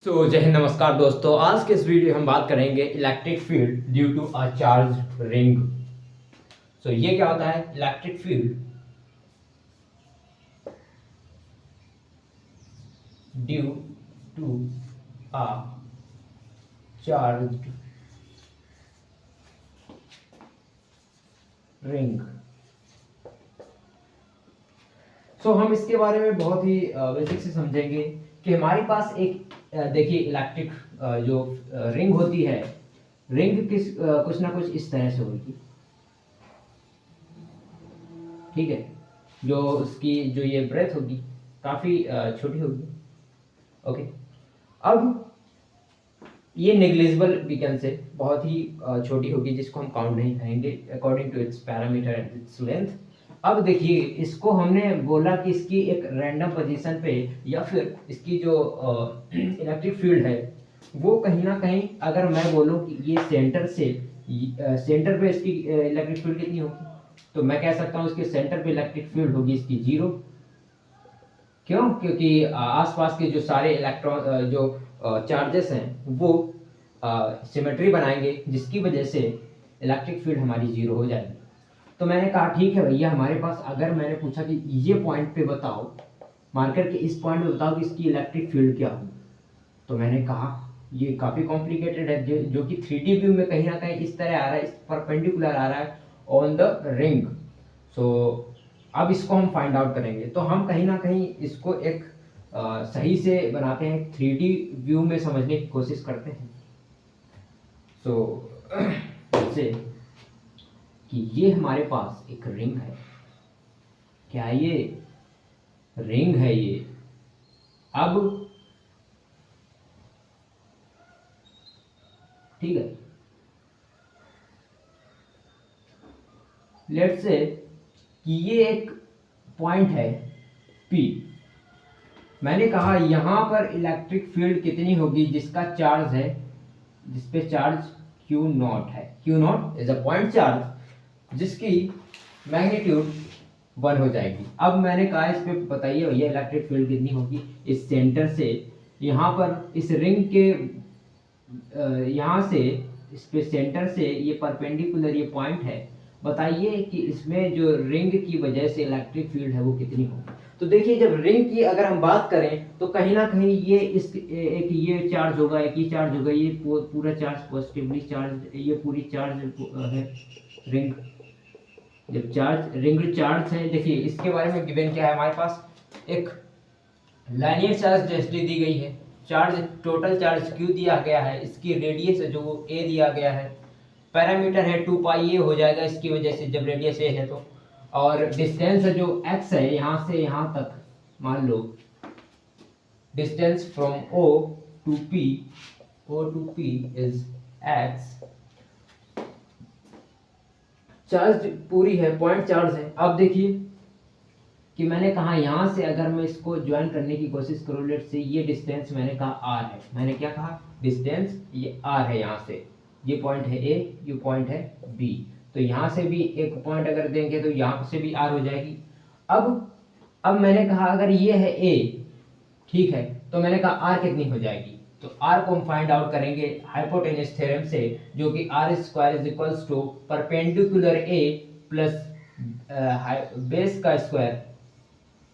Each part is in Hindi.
जय हिंद, नमस्कार दोस्तों। आज के इस वीडियो में हम बात करेंगे electric field due to a charge ring. ये क्या होता है? Electric field due to a charge ring. हम इसके बारे में बहुत ही बेसिक से समझेंगे कि हमारे पास एक देखिए इलेक्ट्रिक जो रिंग होती है, रिंग कुछ ना कुछ इस तरह से होगी, ठीक है। जो उसकी जो ये ब्रेथ होगी काफ़ी छोटी होगी, ओके। अब ये नेग्लिजिबल वी कैन से, बहुत ही छोटी होगी जिसको हम काउंट नहीं करेंगे according to its parameter and its length. अब देखिए, इसको हमने बोला कि इसकी एक रैंडम पोजीशन पे या फिर इसकी जो इलेक्ट्रिक फील्ड है वो कहीं ना कहीं, अगर मैं बोलूँ कि ये सेंटर से सेंटर पे इसकी इलेक्ट्रिक फील्ड कितनी होगी, तो मैं कह सकता हूँ इसके सेंटर पे इलेक्ट्रिक फील्ड होगी इसकी 0। क्यों? क्योंकि आसपास के जो सारे इलेक्ट्रॉन जो चार्जेस हैं वो सिमेट्री बनाएंगे, जिसकी वजह से इलेक्ट्रिक फील्ड हमारी 0 हो जाएगी। तो मैंने कहा ठीक है भैया, हमारे पास अगर मैंने पूछा कि ये पॉइंट पे बताओ, मार्कर के इस पॉइंट पे बताओ कि इसकी इलेक्ट्रिक फील्ड क्या होगी, तो मैंने कहा ये काफ़ी कॉम्प्लिकेटेड है, जो कि 3D व्यू में कहीं ना कहीं इस तरह आ रहा है, इस परपेंडिकुलर आ रहा है ऑन द रिंग। अब इसको हम फाइंड आउट करेंगे, तो हम कहीं ना कहीं इसको एक सही से बनाते हैं, 3D व्यू में समझने की कोशिश करते हैं। जैसे कि ये हमारे पास एक रिंग है, क्या ये रिंग है ये? अब ठीक है, लेट्स से कि ये एक पॉइंट है P। मैंने कहा यहाँ पर इलेक्ट्रिक फील्ड कितनी होगी जिसका चार्ज है, जिसपे चार्ज Q0 है। Q0 is a point charge जिसकी मैग्नीट्यूड 1 हो जाएगी। अब मैंने कहा इस पे बताइए भैया इलेक्ट्रिक फील्ड कितनी होगी इस सेंटर से यहाँ पर, इस रिंग के यहाँ से, इस पे सेंटर से ये परपेंडिकुलर ये पॉइंट है, बताइए कि इसमें जो रिंग की वजह से इलेक्ट्रिक फील्ड है वो कितनी होगी। तो देखिए, जब रिंग की अगर हम बात करें तो कहीं ना कहीं ये इस एक ये चार्ज होगा, एक ही चार्ज होगा, ये पूरा चार्ज पॉजिटिवली चार्ज, ये पूरी चार्ज है रिंग। जब चार्ज रिंग चार्ज है, देखिए इसके बारे में गिवन क्या है हमारे पास, एक लाइनियर चार्ज डेंसिटी दी गई है, चार्ज टोटल चार्ज Q दिया गया है, इसकी रेडियस है जो वो A दिया गया है, पैरामीटर है 2 पाई A हो जाएगा इसकी वजह से जब रेडियस A है तो, और डिस्टेंस है जो x है यहाँ से यहाँ तक, मान लो distance from O to P is x। Charge पूरी है, पॉइंट चार्ज है। अब देखिए कि मैंने कहा यहाँ से अगर मैं इसको ज्वाइन करने की कोशिश करूँ, लेट से ये डिस्टेंस मैंने कहा r है, मैंने क्या कहा डिस्टेंस ये r है, यहाँ से ये पॉइंट है A, ये पॉइंट है B, तो यहाँ से भी एक पॉइंट अगर देंगे तो यहाँ से भी r हो जाएगी। अब मैंने कहा अगर ये है A, ठीक है, तो मैंने कहा r कितनी हो जाएगी, तो r को हम फाइंड आउट करेंगे हाइपोटेन्यूज थ्योरम से, जो कि r² is equals to perpendicular A plus base का square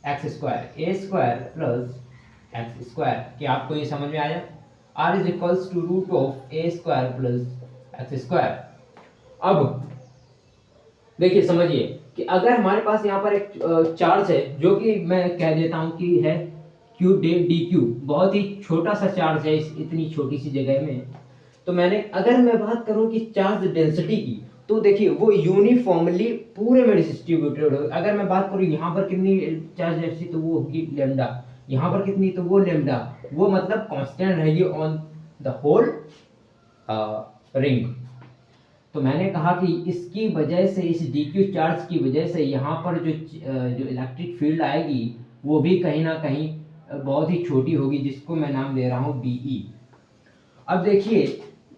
x square, a square plus x square. क्या आपको ये समझ में आया? r is equals to root of a square plus x square. अब देखिए समझिए कि अगर हमारे पास यहाँ पर एक चार्ज है, जो कि मैं कह देता हूँ कि है Q dq, बहुत ही छोटा सा चार्ज है इस इतनी छोटी सी जगह में, तो मैंने अगर मैं बात करूँ कि चार्ज डेंसिटी की, तो देखिए वो यूनिफॉर्मली पूरे में डिस्ट्रीब्यूटेड होगी। अगर मैं बात करूँ यहाँ पर कितनी चार्ज डेंसिटी, तो वो होगी लैम्डा, यहाँ पर कितनी, तो वो लैम्डा, वो मतलब कांस्टेंट रहेगी ऑन द होल रिंग। तो मैंने कहा कि इसकी वजह से, इस dq चार्ज की वजह से यहाँ पर जो इलेक्ट्रिक फील्ड आएगी वो भी कहीं ना कहीं बहुत ही छोटी होगी, जिसको मैं नाम दे रहा हूँ BE। अब देखिए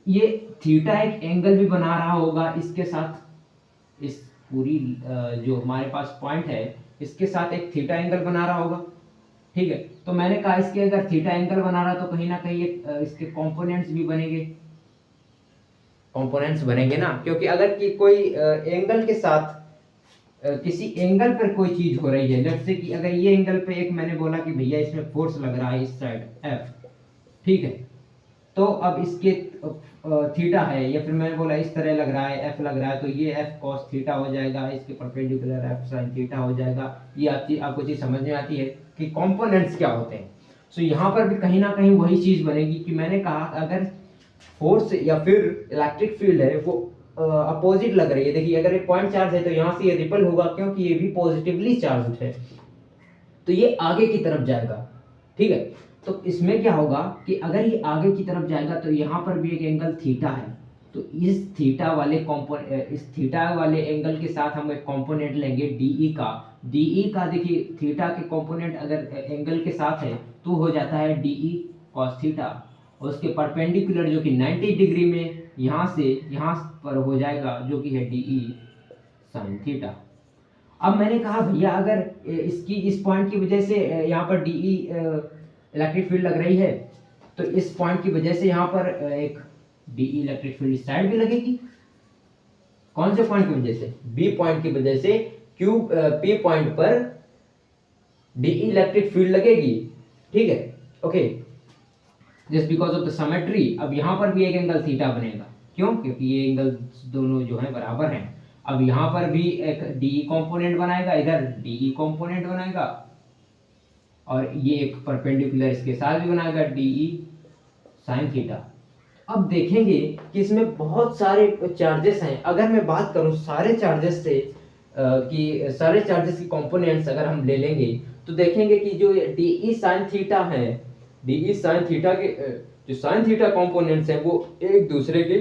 ये थीटा एक एंगल भी बना रहा होगा इसके साथ, इस पूरी जो हमारे पास पॉइंट है इसके साथ एक थीटा एंगल बना रहा होगा, ठीक है। तो मैंने कहा इसके अगर थीटा एंगल बना रहा तो कहीं ना कहीं इसके कंपोनेंट्स भी बनेंगे, कंपोनेंट्स बनेंगे ना, क्योंकि अगर कि कोई एंगल के साथ किसी एंगल पर कोई चीज हो रही है, लेट्स से कि अगर ये एंगल पे एक मैंने बोला कि भैया इसमें फोर्स लग रहा है इस साइड एफ, ठीक है, तो अब इसके थीटा है, या फिर मैंने बोला इस तरह लग रहा है एफ लग रहा है, तो ये एफ कॉस थीटा हो जाएगा, इसके परपेंडिकुलर एफ साइन थीटा हो जाएगा। ये आपको चीज समझ में आती है कि कंपोनेंट्स क्या होते हैं। सो यहाँ पर भी कहीं ना कहीं वही चीज बनेगी कि मैंने कहा अगर फोर्स या फिर इलेक्ट्रिक फील्ड है वो अपोजिट लग रही है, देखिए अगर ये पॉइंट चार्ज है तो यहाँ से ये रिपल होगा क्योंकि ये भी पॉजिटिवली चार्ज है, तो ये आगे की तरफ जाएगा, ठीक है। तो इसमें क्या होगा कि अगर ये आगे की तरफ जाएगा तो यहाँ पर भी एक एंगल थीटा है, तो इस थीटा वाले एंगल के साथ हम एक कंपोनेंट लेंगे डीई का देखिए थीटा के कंपोनेंट अगर एंगल के साथ है तो हो जाता है डीई कॉस थीटा, और उसके परपेंडिकुलर जो कि 90 डिग्री में यहाँ से यहाँ पर हो जाएगा जो कि है डीई साइन थीटा। अब मैंने कहा भैया अगर इसकी इस पॉइंट की वजह से यहाँ पर डीई इलेक्ट्रिक फील्ड लग रही है, तो इस पॉइंट की वजह से यहाँ पर एक डीई इलेक्ट्रिक फील्ड साइड भी लगेगी। कौन से पॉइंट की वजह से? बी पॉइंट की वजह से क्यू पी पॉइंट पर डीई इलेक्ट्रिक फील्ड लगेगी, ठीक है, okay, just because of the symmetry. अब यहाँ पर भी एक एंगल थीटा बनेगा, क्यों? क्योंकि ये एंगल दोनों जो है बराबर हैं। अब यहाँ पर भी एक डीई कंपोनेंट बनाएगा, इधर डीई कंपोनेंट बनाएगा, और ये एक परपेंडिकुलर इसके साथ भी बनाएगा डीई साइन थीटा। अब देखेंगे कि इसमें बहुत सारे चार्जेस हैं। अगर मैं बात करूं सारे चार्जेस से कि सारे चार्जेस की कंपोनेंट्स अगर हम ले लेंगे तो देखेंगे कि जो डीई साइन थीटा है, डीई साइन थीटा के जो साइन थीटा कंपोनेंट्स हैं वो एक दूसरे के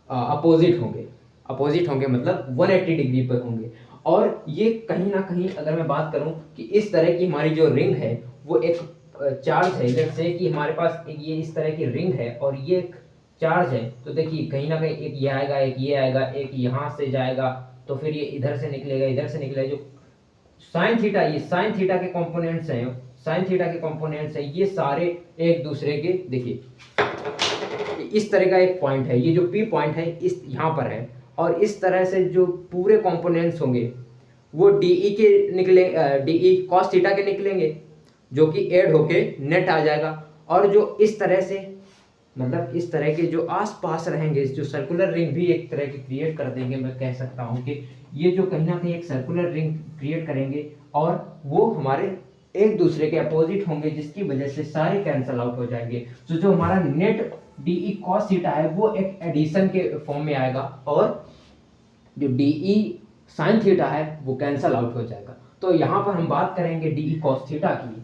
अपोजिट होंगे मतलब 180 डिग्री पर होंगे। और ये कहीं ना कहीं अगर मैं बात करूं कि इस तरह की हमारी जो रिंग है वो एक चार्ज है, लेट्स से कि हमारे पास एक ये इस तरह की रिंग है और ये एक चार्ज है, तो देखिए कहीं ना कहीं एक ये आएगा, एक ये आएगा, एक यहाँ से जाएगा, तो फिर ये इधर से निकलेगा, जो साइन थीटा, ये साइन थीटा के कंपोनेंट्स हैं, ये सारे एक दूसरे के, देखिए इस तरह का एक पॉइंट है, ये जो पी पॉइंट है इस यहाँ पर है, और इस तरह से जो पूरे कंपोनेंट्स होंगे वो डीई के निकले, डीई कॉस थीटा के निकलेंगे, जो कि ऐड होके नेट आ जाएगा। और जो इस तरह से मतलब इस तरह के जो आसपास रहेंगे, जो सर्कुलर रिंग भी एक तरह की क्रिएट कर देंगे, मैं कह सकता हूँ कि ये जो कहीं ना कहीं एक सर्कुलर रिंग क्रिएट करेंगे और वो हमारे एक दूसरे के अपोजिट होंगे, जिसकी वजह से सारे कैंसल आउट हो जाएंगे। तो जो हमारा नेट डीई कॉस थीटा है वो एक एडिशन के फॉर्म में आएगा, और जो डीई साइन थीटा है वो कैंसल आउट हो जाएगा। तो यहाँ पर हम बात करेंगे डीई कॉस थीटा की।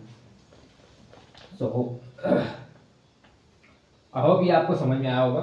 आई होप ये आपको समझ में आया होगा।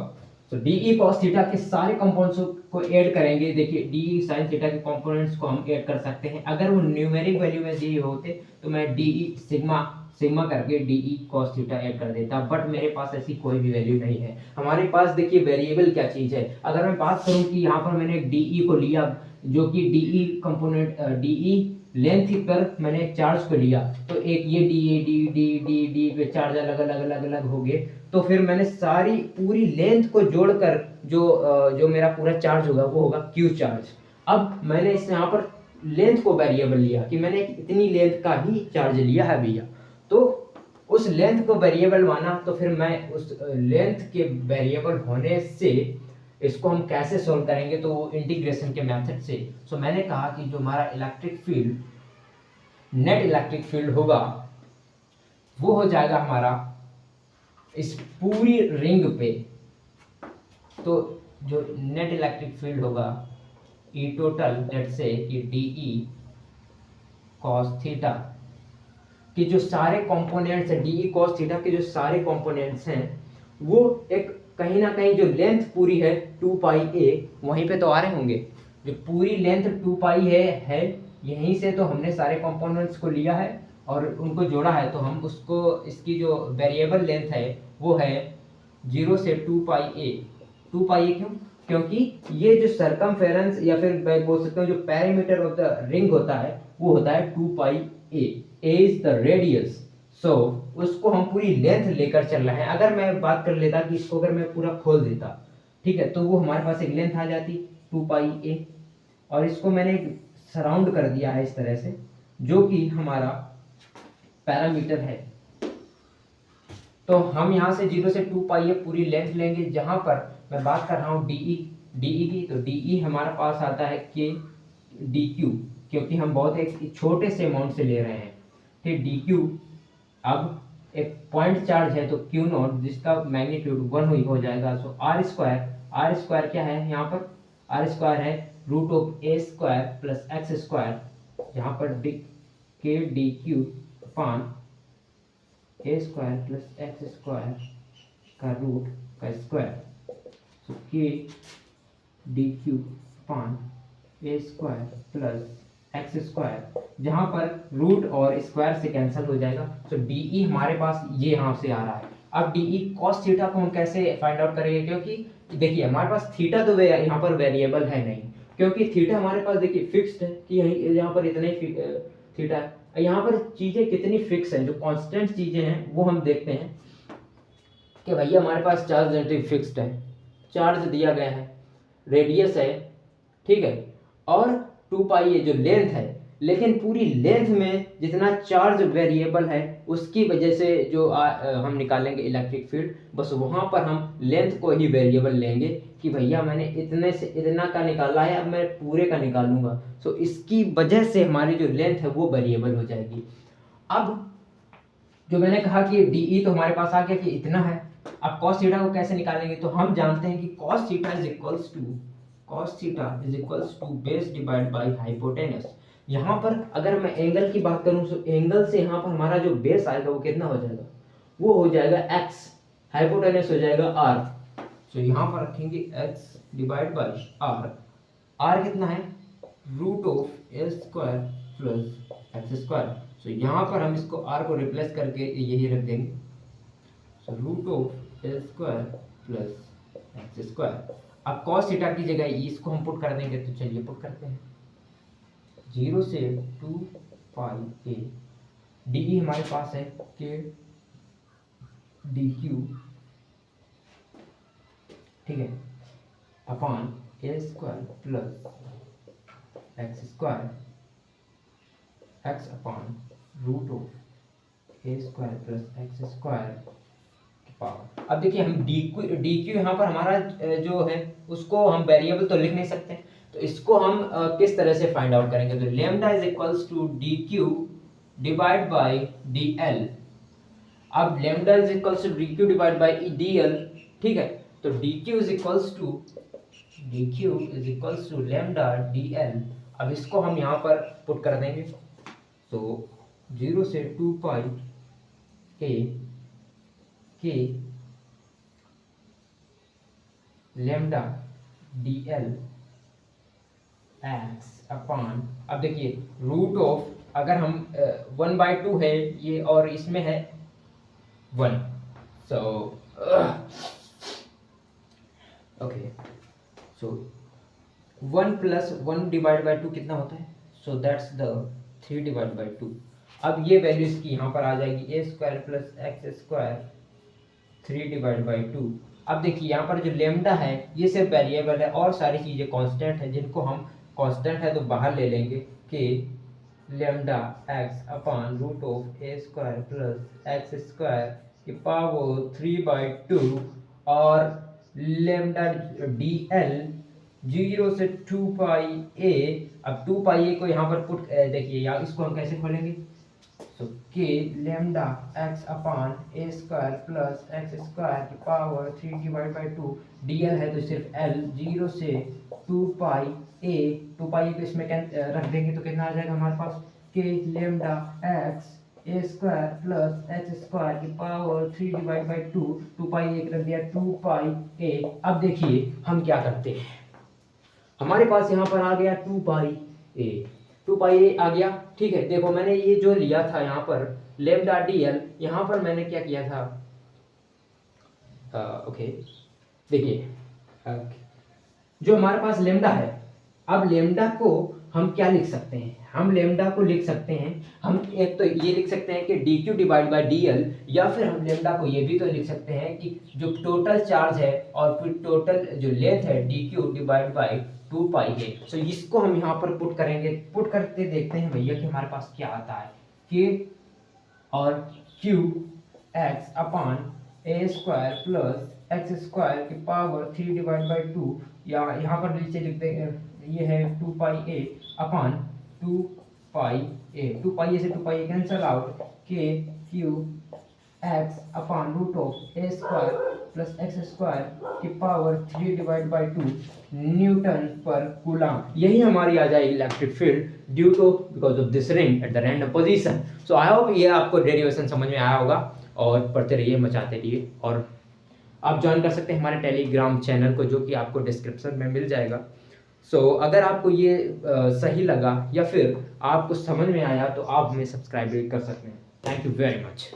तो डीई कॉस थीटा के सारे कंपोनेंट्स को ऐड करेंगे। देखिए डीई साइन थीटा के कंपोनेंट्स को हम ऐड कर सकते हैं। अगर वो न्यूमेरिक वैल्यू में दिए होते तो मैं डीई सिग्मा करके डीई कॉस थीटा ऐड कर देता, बट मेरे पास ऐसी कोई भी वैल्यू नहीं है। हमारे पास देखिए वेरिएबल क्या चीज है। अगर मैं बात करूं कि यहाँ पर मैंने एक डीई को लिया, जो कि डीई कंपोनेंट डीई लेंथ पर मैंने एक चार्ज को लिया, तो एक ये डी पे चार्ज अलग हो गए, तो फिर मैंने सारी पूरी लेंथ को जोड़कर जो मेरा पूरा चार्ज होगा वो होगा क्यू चार्ज। अब मैंने इस यहाँ पर लेंथ को वेरिएबल लिया कि मैंने इतनी लेंथ का ही चार्ज लिया है भैया, तो उस लेंथ को वेरिएबल माना, तो फिर मैं उस लेंथ के वेरिएबल होने से इसको हम कैसे सोल्व करेंगे, तो वो इंटीग्रेशन के मेथड से। सो मैंने कहा कि जो हमारा electric field, net electric field होगा वो हो जाएगा हमारा इस पूरी रिंग पे, तो जो नेट इलेक्ट्रिक फील्ड होगा ई टोटल, लेट्स से कि डीई कॉस थीटा कि जो सारे कंपोनेंट्स हैं, डीई कॉस थीटा के जो सारे कंपोनेंट्स हैं वो एक कहीं ना कहीं जो लेंथ पूरी है 2 पाई ए, वहीं पे तो आ रहे होंगे। जो पूरी लेंथ 2 पाई है यहीं से तो हमने सारे कंपोनेंट्स को लिया है और उनको जोड़ा है, तो हम उसको इसकी जो वेरिएबल लेंथ है वो है 0 से 2 पाई ए। 2 पाई ए क्यों? क्योंकि ये जो सरकमफेरेंस या फिर मैं बोल सकता हूँ जो पेरीमीटर ऑफ द रिंग होता है वो होता है 2 pi A. A is the radius, सो उसको हम पूरी लेंथ लेकर चल रहे हैं। अगर मैं बात कर लेता कि इसको अगर मैं पूरा खोल देता, ठीक है, तो वो हमारे पास एक लेंथ आ जाती 2πa, और इसको मैंने सराउंड कर दिया है इस तरह से, जो कि हमारा पैरामीटर है। तो हम यहाँ से 0 से 2πa पूरी लेंथ लेंगे। जहाँ पर मैं बात कर रहा हूँ डीई की, तो डीई हमारे पास आता है के डी क्यू, क्योंकि हम बहुत एक छोटे से अमाउंट से ले रहे हैं, ठीक। डी क्यू, अब एक पॉइंट चार्ज है तो क्यू नॉट जिसका मैग्नीट्यूड 1 हो जाएगा। सो आर स्क्वायर क्या है यहाँ पर, आर स्क्वायर है root of a square plus x square, यहाँ पर k d q upon a square plus x square का रूट का square. So k d q upon a square plus x square, जहाँ पर रूट और स्क्वायर से कैंसिल हो जाएगा। तो डीई हमारे पास ये यहाँ से आ रहा है। अब डीई कॉस थीटा को हम कैसे फाइंड आउट करेंगे, क्योंकि देखिए हमारे पास थीटा तो यहाँ पर वेरिएबल है नहीं, क्योंकि थीटा हमारे पास देखिए फिक्स्ड है कि यहाँ पर इतना ही थीटा है। यहाँ पर चीज़ें कितनी फिक्स हैं, जो कांस्टेंट चीज़ें हैं वो हम देखते हैं कि भैया हमारे पास चार्ज डेंसिटी फिक्स्ड है, चार्ज दिया गया है, रेडियस है, ठीक है, और 2πa जो लेंथ है, लेकिन पूरी लेंथ में जितना चार्ज वेरिएबल है उसकी वजह से जो हम निकालेंगे इलेक्ट्रिक फील्ड, बस वहाँ पर हम लेंथ को ही वेरिएबल लेंगे कि भैया मैंने इतने से इतना का निकाला है, अब मैं पूरे का निकालूंगा। सो इसकी वजह से हमारी जो लेंथ है वो वेरिएबल हो जाएगी। अब जो मैंने कहा कि डीई तो हमारे पास आ गया कि इतना है। अब कॉस थीटा को कैसे निकालेंगे, तो हम जानते हैं कि cos theta is equals to base divide by hypotenuse. यहाँ पर अगर मैं एंगल की बात करूँ तो एंगल से यहाँ पर हमारा जो बेस आएगा वो कितना हो जाएगा, वो हो जाएगा x, हाइपोटेनस हो जाएगा r। तो यहाँ पर रखेंगे x डिवाइड बाई r कितना है, root of a square plus x square. तो यहाँ पर हम इसको r को रिप्लेस करके यही रख देंगे, so root of a square plus x square. अब cos थीटा की जगह इसको हम पुट कर देंगे, तो चलिए पुट करते हैं। 0 से 2πa डी हमारे पास है के डी क्यू, ठीक है, upon a square plus x square, x upon root of a square plus x square power. अब देखिए हम डी क्यू यहाँ पर हमारा जो है उसको हम वेरिएबल तो लिख नहीं सकते, तो इसको हम किस तरह से फाइंड आउट करेंगे, तो lambda is equals to D Q divide by D L. अब lambda is equals to D Q divide by D L, ठीक है, तो D Q is equals to lambda D L. अब इसको हम यहाँ पर पुट कर देंगे, तो 0 से 2π a के lambda D L x upon, अब देखिए रूट ऑफ, अगर हम 1/2 है ये और इसमें है 1, so okay, so 1 plus 1 divide by 2 कितना होता है, so that's the 3 divide by 2। अब ये वैल्यू इसकी यहाँ पर आ जाएगी A square plus x square 3 divide by 2। अब देखिए यहाँ पर जो लेमडा है ये सिर्फ वेरिएबल है और सारी चीज़ें कांस्टेंट है, जिनको हम कांस्टेंट है तो बाहर ले लेंगे कि lambda x upon root of a square plus x square की पावर 3/2 और लेमडा डी एल 0 से 2πa। अब 2πa को यहाँ पर पुट देखिए यहाँ इसको हम कैसे खोलेंगे, तो के lambda x upon a square plus x square की power 3 divide by 2, D L है तो सिर्फ एल, 0 से 2πa को इसमें रख देंगे तो कितना आ जाएगा हमारे पास, के लेमडा एक्स ए स्क्वायर प्लस एक्स स्क्वायर की पावर 3 डिवाइड बाई 2, 2πa रख दिया 2πa। अब देखिए हम क्या करते हैं, हमारे पास यहाँ पर आ गया 2πa आ गया, ठीक है। देखो मैंने ये जो लिया था यहाँ पर लेमडा डी एल, यहाँ पर मैंने क्या किया था, ओके देखिए जो हमारे पास लेमडा है, अब लेमडा को हम क्या लिख सकते हैं, हम लेमडा को लिख सकते हैं, हम एक तो ये लिख सकते हैं कि D Q divide by D L, या फिर हम लेमडा को ये भी तो लिख सकते हैं कि जो टोटल चार्ज है और फिर टोटल जो लेंथ है डी क्यू डिवाइड बाई 2 पाई है। सो इसको हम यहाँ पर पुट करेंगे, पुट करके देखते हैं भैया कि हमारे पास क्या आता है, कि और Q x upon a square plus x square की पावर 3 डिवाइड बाई 2, या यहाँ पर नीचे लिखते हैं ये है 2 pi A upon 2 pi A, 2 pi a से 2 pi a cancel out, k q x upon root of a square plus x square की power 3 divide by 2 newton per coulomb. यही हमारी आ जाएगी electric field due to because of this ring at the random position. So I hope ये आपको डेरिवेशन समझ में आया होगा, और पढ़ते रहिए, मचाते रहिए, और आप ज्वाइन कर सकते हैं हमारे टेलीग्राम चैनल को, जो कि आपको डिस्क्रिप्शन में मिल जाएगा। सो अगर आपको ये सही लगा या फिर आपको समझ में आया तो आप हमें सब्सक्राइब भी कर सकते हैं। Thank you very much.